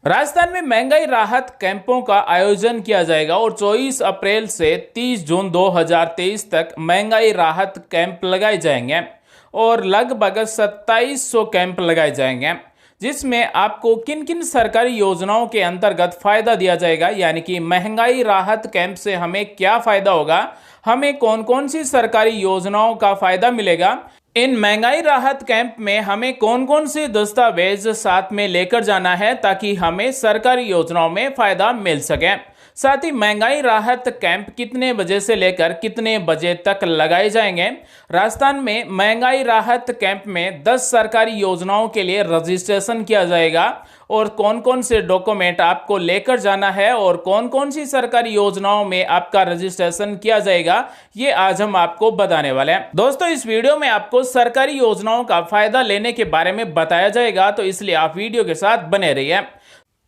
राजस्थान में महंगाई राहत कैंपों का आयोजन किया जाएगा और 24 अप्रैल से 30 जून 2023 तक महंगाई राहत कैंप लगाए जाएंगे और लगभग 2700 कैंप लगाए जाएंगे, जिसमें आपको किन किन सरकारी योजनाओं के अंतर्गत फायदा दिया जाएगा। यानी कि महंगाई राहत कैंप से हमें क्या फायदा होगा, हमें कौन कौन सी सरकारी योजनाओं का फायदा मिलेगा, इन महंगाई राहत कैंप में हमें कौन कौन से दस्तावेज साथ में लेकर जाना है ताकि हमें सरकारी योजनाओं में फायदा मिल सके। साथ ही महंगाई राहत कैंप कितने बजे से लेकर कितने बजे तक लगाए जाएंगे। राजस्थान में महंगाई राहत कैंप में 10 सरकारी योजनाओं के लिए रजिस्ट्रेशन किया जाएगा और कौन कौन से डॉक्यूमेंट आपको लेकर जाना है और कौन कौन सी सरकारी योजनाओं में आपका रजिस्ट्रेशन किया जाएगा, ये आज हम आपको बताने वाले हैं। दोस्तों, इस वीडियो में आपको सरकारी योजनाओं का फायदा लेने के बारे में बताया जाएगा, तो इसलिए आप वीडियो के साथ बने रहिए।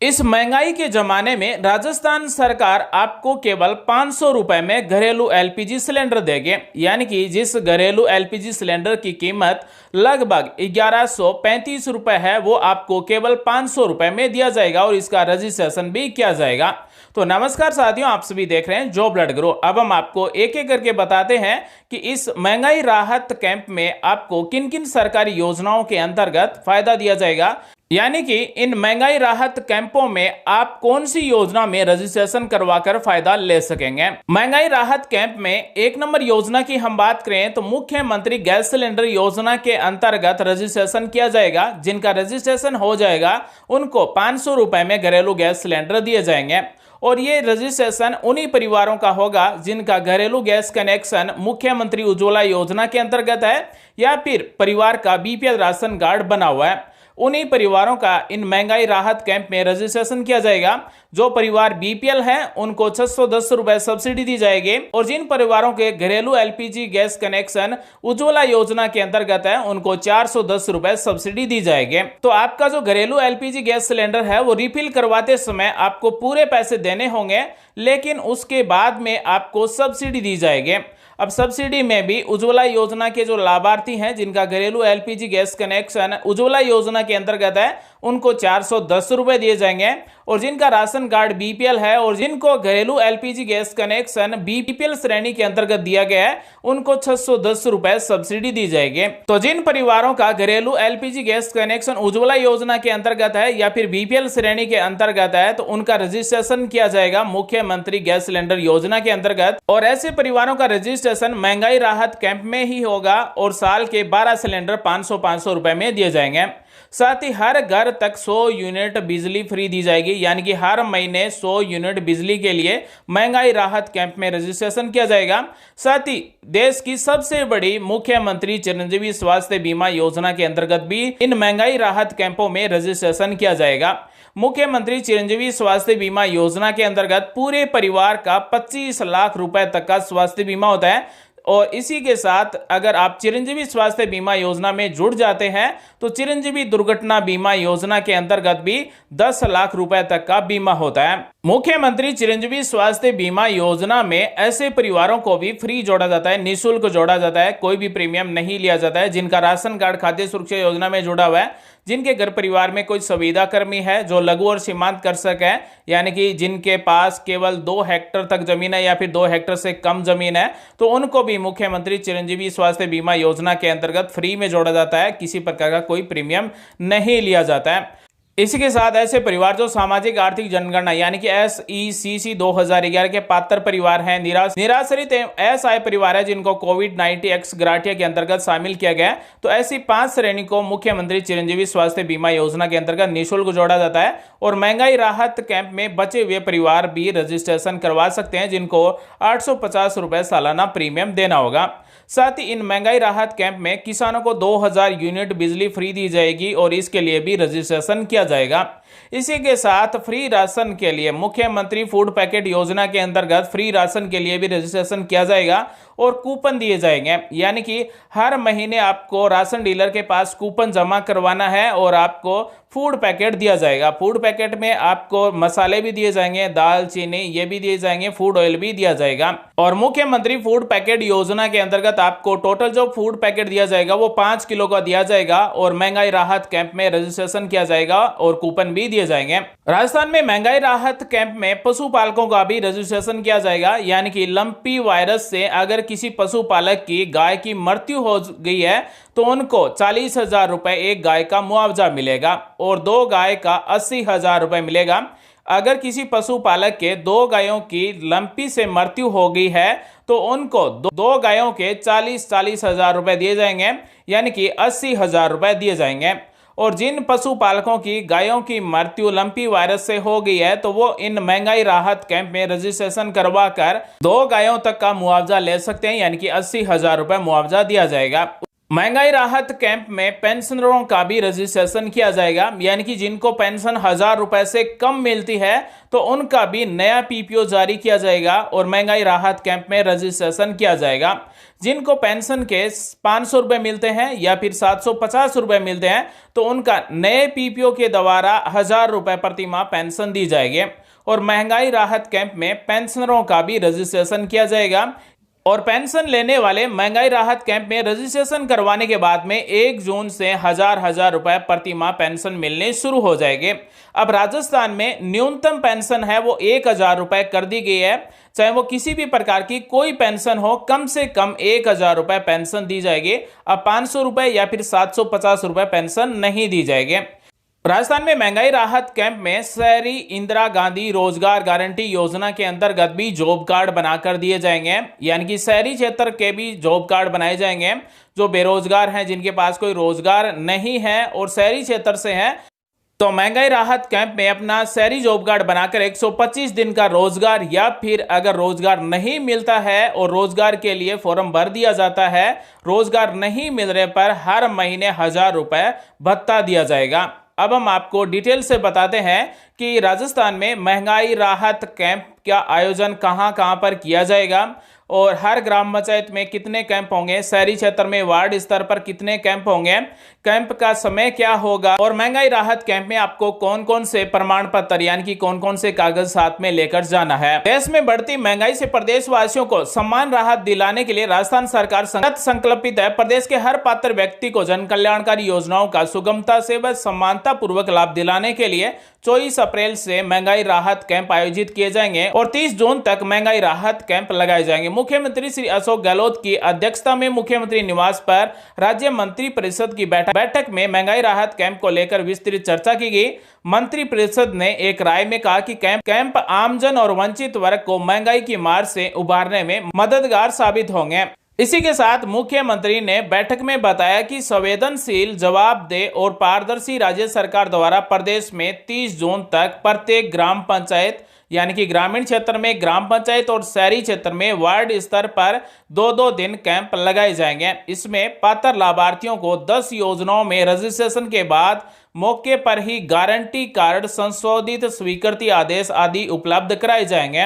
इस महंगाई के जमाने में राजस्थान सरकार आपको केवल 500 रुपए में घरेलू एलपीजी सिलेंडर देगी। यानी कि जिस घरेलू एलपीजी सिलेंडर की कीमत लगभग 1135 रुपए है, वो आपको केवल 500 रुपए में दिया जाएगा और इसका रजिस्ट्रेशन भी किया जाएगा। तो नमस्कार साथियों, आप सभी देख रहे हैं जॉब लैंड ग्रो। अब हम आपको एक एक करके बताते हैं कि इस महंगाई राहत कैंप में आपको किन किन सरकारी योजनाओं के अंतर्गत फायदा दिया जाएगा। यानी कि इन महंगाई राहत कैंपों में आप कौन सी योजना में रजिस्ट्रेशन करवाकर फायदा ले सकेंगे। महंगाई राहत कैंप में एक नंबर योजना की हम बात करें तो मुख्यमंत्री गैस सिलेंडर योजना के अंतर्गत रजिस्ट्रेशन किया जाएगा। जिनका रजिस्ट्रेशन हो जाएगा उनको 500 रुपए में घरेलू गैस सिलेंडर दिए जाएंगे और ये रजिस्ट्रेशन उन्हीं परिवारों का होगा जिनका घरेलू गैस कनेक्शन मुख्यमंत्री उज्ज्वला योजना के अंतर्गत है या फिर परिवार का बीपीएल राशन कार्ड बना हुआ है। उन्हीं परिवारों का इन महंगाई राहत कैंप में रजिस्ट्रेशन किया जाएगा। जो परिवार बीपीएल है उनको 610 रुपए सब्सिडी दी जाएगी और जिन परिवारों के घरेलू एलपीजी गैस कनेक्शन उज्ज्वला योजना के अंतर्गत है उनको 410 रुपए सब्सिडी दी जाएगी। तो आपका जो घरेलू एलपीजी गैस सिलेंडर है वो रिफिल करवाते समय आपको पूरे पैसे देने होंगे, लेकिन उसके बाद में आपको सब्सिडी दी जाएगी। अब सब्सिडी में भी उज्ज्वला योजना के जो लाभार्थी हैं जिनका घरेलू एलपीजी गैस कनेक्शन उज्ज्वला योजना के अंतर्गत है उनको 410 रुपए दिए जाएंगे और जिनका राशन कार्ड बीपीएल है और जिनको घरेलू एलपीजी गैस कनेक्शन बीपीएल श्रेणी के अंतर्गत दिया गया है उनको 610 रुपए सब्सिडी दी जाएगी। तो जिन परिवारों का घरेलू एलपीजी गैस कनेक्शन उज्ज्वला योजना के अंतर्गत है या फिर बीपीएल श्रेणी के अंतर्गत है तो उनका रजिस्ट्रेशन किया जाएगा मुख्यमंत्री गैस सिलेंडर योजना के अंतर्गत और ऐसे परिवारों का रजिस्ट्रेशन महंगाई राहत कैंप में ही होगा और साल के 12 सिलेंडर 500 रुपए में दिए जाएंगे। साथ ही हर घर तक 100 यूनिट बिजली फ्री दी जाएगी। यानी कि हर महीने 100 यूनिट बिजली के लिए महंगाई राहत कैंप में रजिस्ट्रेशन किया जाएगा। साथ ही देश की सबसे बड़ी मुख्यमंत्री चिरंजीवी स्वास्थ्य बीमा योजना के अंतर्गत भी इन महंगाई राहत कैंपों में रजिस्ट्रेशन किया जाएगा। मुख्यमंत्री चिरंजीवी स्वास्थ्य बीमा योजना के अंतर्गत पूरे परिवार का 25 लाख रुपए तक का स्वास्थ्य बीमा होता है और इसी के साथ अगर आप चिरंजीवी स्वास्थ्य बीमा योजना में जुड़ जाते हैं तो चिरंजीवी दुर्घटना बीमा योजना के अंतर्गत भी 10 लाख रुपए तक का बीमा होता है। मुख्यमंत्री चिरंजीवी स्वास्थ्य बीमा योजना में ऐसे परिवारों को भी फ्री जोड़ा जाता है, निःशुल्क जोड़ा जाता है, कोई भी प्रीमियम नहीं लिया जाता है। जिनका राशन कार्ड खाद्य सुरक्षा योजना में जुड़ा हुआ है, जिनके घर परिवार में कोई संविदा कर्मी है जो लघु और सीमांत कृषक है, यानी कि जिनके पास केवल 2 हेक्टेयर तक जमीन है या फिर 2 हेक्टेयर से कम जमीन है, तो उनको भी मुख्यमंत्री चिरंजीवी स्वास्थ्य बीमा योजना के अंतर्गत फ्री में जोड़ा जाता है। किसी प्रकार का कोई प्रीमियम नहीं लिया जाता है। इसी के साथ ऐसे परिवार जो सामाजिक आर्थिक जनगणना यानी कि SECC 2011 के पात्र परिवार हैं, निराश्रित असहाय परिवार है जिनको कोविड-19 एक्स ग्राटिया के अंतर्गत शामिल किया गया है, तो ऐसी 5 श्रेणी को मुख्यमंत्री चिरंजीवी स्वास्थ्य बीमा योजना के अंतर्गत निःशुल्क जोड़ा जाता है और महंगाई राहत कैंप में बचे हुए परिवार भी रजिस्ट्रेशन करवा सकते हैं जिनको 850 रुपए सालाना प्रीमियम देना होगा। साथ ही इन महंगाई राहत कैंप में किसानों को 2000 यूनिट बिजली फ्री दी जाएगी और इसके लिए भी रजिस्ट्रेशन किया जाएगा। इसी के साथ फ्री राशन के लिए मुख्यमंत्री फूड पैकेट योजना के अंतर्गत फ्री राशन के लिए भी रजिस्ट्रेशन किया जाएगा और कूपन दिए जाएंगे। यानी कि हर महीने आपको राशन डीलर के पास कूपन जमा करवाना है और आपको फूड पैकेट दिया जाएगा। फूड पैकेट में आपको मसाले भी दिए जाएंगे, दाल चीनी ये भी दिए जाएंगे, फूड ऑयल भी दिया जाएगा। और मुख्यमंत्री फूड पैकेट योजना के अंतर्गत आपको टोटल जो फूड पैकेट दिया जाएगा वो 5 किलो का दिया जाएगा और महंगाई राहत कैंप में रजिस्ट्रेशन किया जाएगा और कूपन भी दिए जाएंगे। राजस्थान में महंगाई राहत कैंप में पशुपालकों का भी रजिस्ट्रेशन किया जाएगा, यानी कि लंपी वायरस से अगर किसी पशुपालक की गाय की मृत्यु हो गई है तो उनको 40,000 रुपए एक गाय का मुआवजा मिलेगा और 2 गाय का 80,000 रुपए मिलेगा। अगर किसी पशुपालक के 2 गायों की लंपी से मृत्यु हो गई है तो उनको 2 गायों के 40,000 रुपए दिए जाएंगे, यानी कि 80,000 रुपए दिए जाएंगे। और जिन पशुपालकों की गायों की मृत्यु लंपी वायरस से हो गई है तो वो इन महंगाई राहत कैंप में रजिस्ट्रेशन करवा कर 2 गायों तक का मुआवजा ले सकते हैं, यानी कि 80,000 रुपए मुआवजा दिया जाएगा। महंगाई राहत कैंप में पेंशनरों का भी रजिस्ट्रेशन किया जाएगा, यानी कि जिनको पेंशन 1,000 रुपए से कम मिलती है तो उनका भी नया पीपीओ जारी किया जाएगा और महंगाई राहत कैंप में रजिस्ट्रेशन किया जाएगा। जिनको पेंशन के 500 रुपए मिलते हैं या फिर 750 रुपए मिलते हैं तो उनका नए पीपीओ के द्वारा 1,000 रुपए प्रति माह पेंशन दी जाएगी। और महंगाई राहत कैंप में पेंशनरों का भी रजिस्ट्रेशन किया जाएगा और पेंशन लेने वाले महंगाई राहत कैंप में रजिस्ट्रेशन करवाने के बाद में 1 जून से 1,000 रुपए प्रति माह पेंशन मिलने शुरू हो जाएंगे। अब राजस्थान में न्यूनतम पेंशन है वो 1,000 रुपए कर दी गई है, चाहे वो किसी भी प्रकार की कोई पेंशन हो, कम से कम 1,000 रुपए पेंशन दी जाएगी। अब 500 रुपए या फिर 750 रुपए पेंशन नहीं दी जाएगी। राजस्थान में महंगाई राहत कैंप में शहरी इंदिरा गांधी रोजगार गारंटी योजना के अंतर्गत भी जॉब कार्ड बनाकर दिए जाएंगे, यानी कि शहरी क्षेत्र के भी जॉब कार्ड बनाए जाएंगे। जो बेरोजगार हैं, जिनके पास कोई रोजगार नहीं है और शहरी क्षेत्र से हैं, तो महंगाई राहत कैंप में अपना शहरी जॉब कार्ड बनाकर 125 दिन का रोजगार या फिर अगर रोजगार नहीं मिलता है और रोजगार के लिए फॉर्म भर दिया जाता है, रोजगार नहीं मिल रहे पर हर महीने 1,000 रुपए भत्ता दिया जाएगा। अब हम आपको डिटेल से बताते हैं कि राजस्थान में महंगाई राहत कैंप का आयोजन कहां कहां पर किया जाएगा और हर ग्राम पंचायत में कितने कैंप होंगे, शहरी क्षेत्र में वार्ड स्तर पर कितने कैंप होंगे, कैंप का समय क्या होगा और महंगाई राहत कैंप में आपको कौन कौन से प्रमाण पत्र यानी कि कौन कौन से कागज साथ में लेकर जाना है। देश में बढ़ती महंगाई से प्रदेशवासियों को समान राहत दिलाने के लिए राजस्थान सरकार संकल्पित है। प्रदेश के हर पात्र व्यक्ति को जन कल्याणकारी योजनाओं का सुगमता से व समानता पूर्वक लाभ दिलाने के लिए 24 अप्रैल से महंगाई राहत कैंप आयोजित किए जाएंगे और 30 जून तक महंगाई राहत कैंप लगाए जाएंगे। मुख्यमंत्री श्री अशोक गहलोत की अध्यक्षता में मुख्यमंत्री निवास पर राज्य मंत्री परिषद की बैठक में महंगाई राहत कैंप को लेकर विस्तृत चर्चा की गई। मंत्री परिषद ने एक राय में कहा कि कैंप आमजन और वंचित वर्ग को महंगाई की मार से उबारने में मददगार साबित होंगे। इसी के साथ मुख्यमंत्री ने बैठक में बताया कि संवेदनशील, जवाबदेह और पारदर्शी राज्य सरकार द्वारा प्रदेश में 30 जून तक प्रत्येक ग्राम पंचायत यानी कि ग्रामीण क्षेत्र में ग्राम पंचायत और शहरी क्षेत्र में वार्ड स्तर पर 2-2 दिन कैंप लगाए जाएंगे। इसमें पात्र लाभार्थियों को 10 योजनाओं में रजिस्ट्रेशन के बाद मौके पर ही गारंटी कार्ड, संशोधित स्वीकृति आदेश आदि उपलब्ध कराए जाएंगे।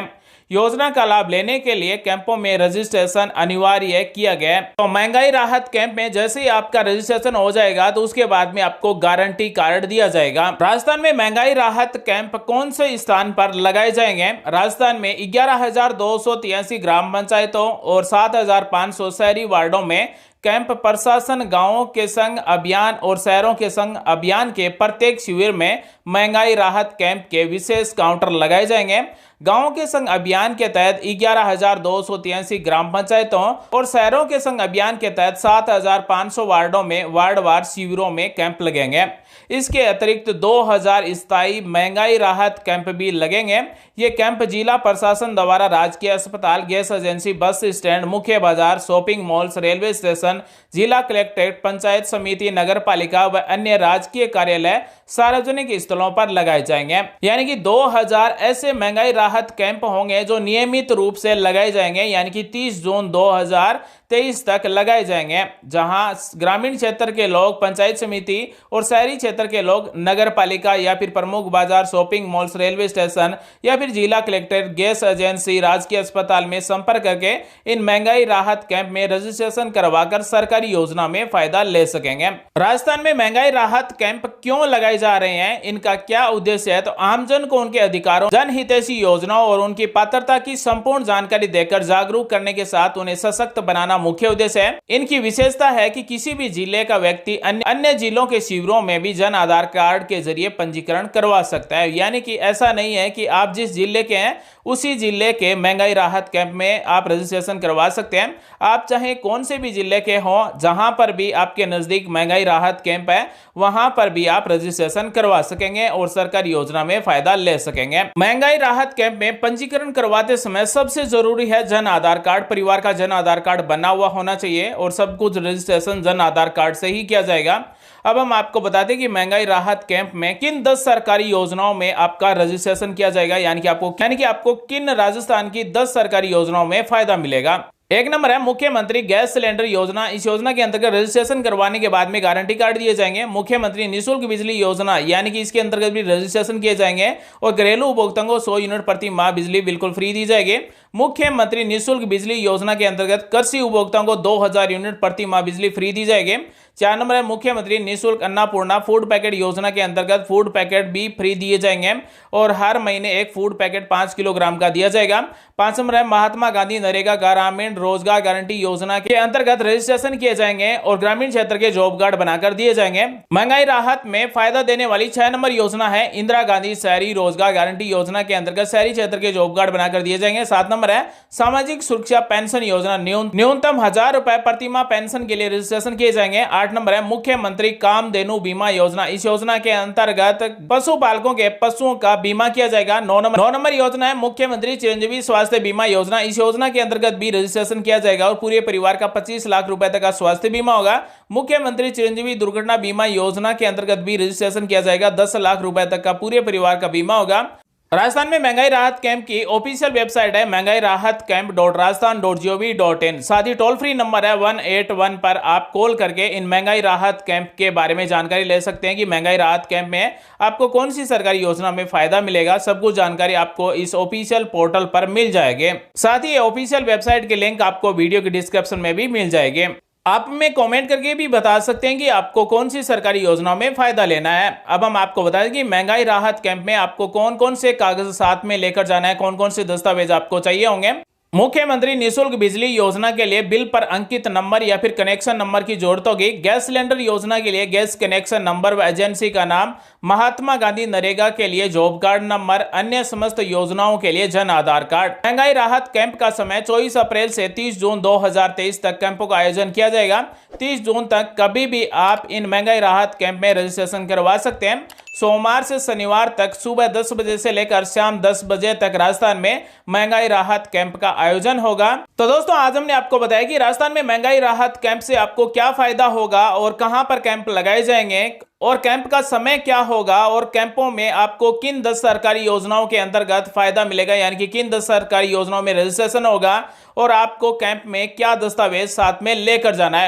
योजना का लाभ लेने के लिए कैंपों में रजिस्ट्रेशन अनिवार्य किया गया। तो महंगाई राहत कैंप में जैसे ही आपका रजिस्ट्रेशन हो जाएगा तो उसके बाद में आपको गारंटी कार्ड दिया जाएगा। राजस्थान में महंगाई राहत कैंप कौन से स्थान पर लगाए जाएंगे? राजस्थान में 11,283 ग्राम पंचायतों और 7,500 शहरी वार्डों में कैंप प्रशासन गांवों के संग अभियान और शहरों के संग अभियान के प्रत्येक शिविर में महंगाई राहत कैंप के विशेष काउंटर लगाए जाएंगे। गांवों के संग अभियान के तहत 11,283 ग्राम पंचायतों और शहरों के संग अभियान के तहत 7,500 वार्डों में वार्डवार शिविरों में कैंप लगेंगे। इसके अतिरिक्त 2,000 स्थायी महंगाई राहत कैंप भी लगेंगे। ये कैंप जिला प्रशासन द्वारा राजकीय अस्पताल, गैस एजेंसी, बस स्टैंड, मुख्य बाजार, शॉपिंग मॉल्स, रेलवे स्टेशन, जिला कलेक्ट्रेट, पंचायत समिति, नगर पालिका व अन्य राजकीय कार्यालय, सार्वजनिक स्थलों पर लगाए जाएंगे। यानी कि 2,000 ऐसे महंगाई राहत कैंप होंगे जो नियमित रूप से लगाए जाएंगे, यानी कि 30 जून 2023 तक लगाए जाएंगे, जहां ग्रामीण क्षेत्र के लोग पंचायत समिति और शहरी क्षेत्र क्षेत्र के लोग नगर पालिका या फिर प्रमुख बाजार, शॉपिंग मॉल्स, रेलवे स्टेशन या फिर जिला कलेक्टर, गैस एजेंसी, राजकीय अस्पताल में संपर्क करके इन महंगाई राहत कैंप में रजिस्ट्रेशन करवाकर सरकारी योजना में फायदा ले सकेंगे। राजस्थान में महंगाई राहत कैंप क्यों लगाए जा रहे हैं, इनका क्या उद्देश्य है, तो आमजन को उनके अधिकारों, जनहितैषी योजनाओं और उनकी पात्रता की संपूर्ण जानकारी देकर जागरूक करने के साथ उन्हें सशक्त बनाना मुख्य उद्देश्य है। इनकी विशेषता है कि किसी भी जिले का व्यक्ति अन्य जिलों के शिविरों में भी जन आधार कार्ड के जरिए पंजीकरण करवा सकता है। यानी कि ऐसा नहीं है कि आप जिस जिले के हैं उसी जिले के महंगाई राहत कैंप में आप रजिस्ट्रेशन करवा सकते हैं। आप चाहे कौन से भी जिले के हो, जहां पर भी आपके नजदीक महंगाई राहत कैंप है वहां पर भी आप रजिस्ट्रेशन करवा सकेंगे और सरकारी योजना में फायदा ले सकेंगे। महंगाई राहत कैंप में पंजीकरण करवाते समय सबसे जरूरी है जन आधार कार्ड। परिवार का जन आधार कार्ड बना हुआ होना चाहिए और सब कुछ रजिस्ट्रेशन जन आधार कार्ड से ही किया जाएगा। अब हम आपको बता दें कि महंगाई राहत कैंप में किन 10 सरकारी योजनाओं में आपका रजिस्ट्रेशन किया जाएगा, यानी कि आपको किन राजस्थान की 10 सरकारी योजनाओं में फायदा मिलेगा। एक नंबर है मुख्यमंत्री गैस सिलेंडर योजना। इस योजना के अंतर्गत रजिस्ट्रेशन करवाने के बाद में गारंटी कार्ड दिए जाएंगे। मुख्यमंत्री निःशुल्क बिजली योजना, यानी कि इसके अंतर्गत भी रजिस्ट्रेशन किए जाएंगे और घरेलू उपभोक्ताओं को 100 यूनिट प्रति माह बिजली बिल्कुल फ्री दी जाएगी। मुख्यमंत्री निःशुल्क बिजली योजना के अंतर्गत कृषि उपभोक्ताओं को 2000 यूनिट प्रति माह बिजली फ्री दी जाएगी। 4 नंबर है मुख्यमंत्री निःशुल्क अन्नपूर्णा फूड पैकेट योजना के अंतर्गत फूड पैकेट भी फ्री दिए जाएंगे और हर महीने एक फूड पैकेट 5 किलोग्राम का दिया जाएगा। 5 नंबर है महात्मा गांधी नरेगा ग्रामीण रोजगार गारंटी योजना के अंतर्गत रजिस्ट्रेशन किए जाएंगे और ग्रामीण क्षेत्र के जॉब कार्ड बनाकर दिए जाएंगे। महंगाई राहत में फायदा देने वाली 6 नंबर योजना है इंदिरा गांधी शहरी रोजगार गारंटी योजना के अंतर्गत शहरी क्षेत्र के जॉब कार्ड बनाकर दिए जाएंगे। 7 नंबर है सामाजिक सुरक्षा पेंशन योजना, न्यूनतम 1000 रुपए प्रति माह पेंशन के लिए रजिस्ट्रेशन किए जाएंगे। 8 नंबर है मुख्यमंत्री कामधेनु बीमा योजना। इस योजना के अंतर्गत पशुपालकों के पशुओं का बीमा किया जाएगा। 9 नंबर योजना है मुख्यमंत्री चिरंजीवी स्वास्थ्य बीमा योजना। इस योजना के अंतर्गत भी रजिस्ट्रेशन किया जाएगा और पूरे परिवार का 25 लाख रुपए तक का स्वास्थ्य बीमा होगा। मुख्यमंत्री चिरंजीवी दुर्घटना बीमा योजना के अंतर्गत भी रजिस्ट्रेशन किया जाएगा। 10 लाख रुपए तक का पूरे परिवार का बीमा होगा। राजस्थान में महंगाई राहत कैंप की ऑफिशियल वेबसाइट है महंगाई राहत कैंप.rajasthan.gov.in। साथ ही टोल फ्री नंबर है 181 पर आप कॉल करके इन महंगाई राहत कैंप के बारे में जानकारी ले सकते हैं कि महंगाई राहत कैंप में आपको कौन सी सरकारी योजना में फायदा मिलेगा। सब कुछ जानकारी आपको इस ऑफिशियल पोर्टल पर मिल जाएगी। साथ ही ऑफिशियल वेबसाइट के लिंक आपको वीडियो के डिस्क्रिप्शन में भी मिल जाएगी। आप में कमेंट करके भी बता सकते हैं कि आपको कौन सी सरकारी योजनाओं में फायदा लेना है। अब हम आपको बता दें कि महंगाई राहत कैंप में आपको कौन कौन से कागज साथ में लेकर जाना है, कौन कौन से दस्तावेज आपको चाहिए होंगे। मुख्यमंत्री निःशुल्क बिजली योजना के लिए बिल पर अंकित नंबर या फिर कनेक्शन नंबर की जरूरत होगी। गैस सिलेंडर योजना के लिए गैस कनेक्शन नंबर व एजेंसी का नाम। महात्मा गांधी नरेगा के लिए जॉब कार्ड नंबर। अन्य समस्त योजनाओं के लिए जन आधार कार्ड। महंगाई राहत कैंप का समय 24 अप्रैल से 30 जून 2023 तक कैंपों का आयोजन किया जाएगा। 30 जून तक कभी भी आप इन महंगाई राहत कैंप में रजिस्ट्रेशन करवा सकते हैं। सोमवार से शनिवार तक सुबह 10 बजे से लेकर शाम 10 बजे तक राजस्थान में महंगाई राहत कैंप का आयोजन होगा। तो दोस्तों आज हमने आपको बताया कि राजस्थान में महंगाई राहत कैंप से आपको क्या फायदा होगा और कहां पर कैंप लगाए जाएंगे और कैंप का समय क्या होगा और कैंपों में आपको किन 10 सरकारी योजनाओं के अंतर्गत फायदा मिलेगा, यानी कि किन 10 सरकारी योजनाओं में रजिस्ट्रेशन होगा और आपको कैंप में क्या दस्तावेज साथ में लेकर जाना है।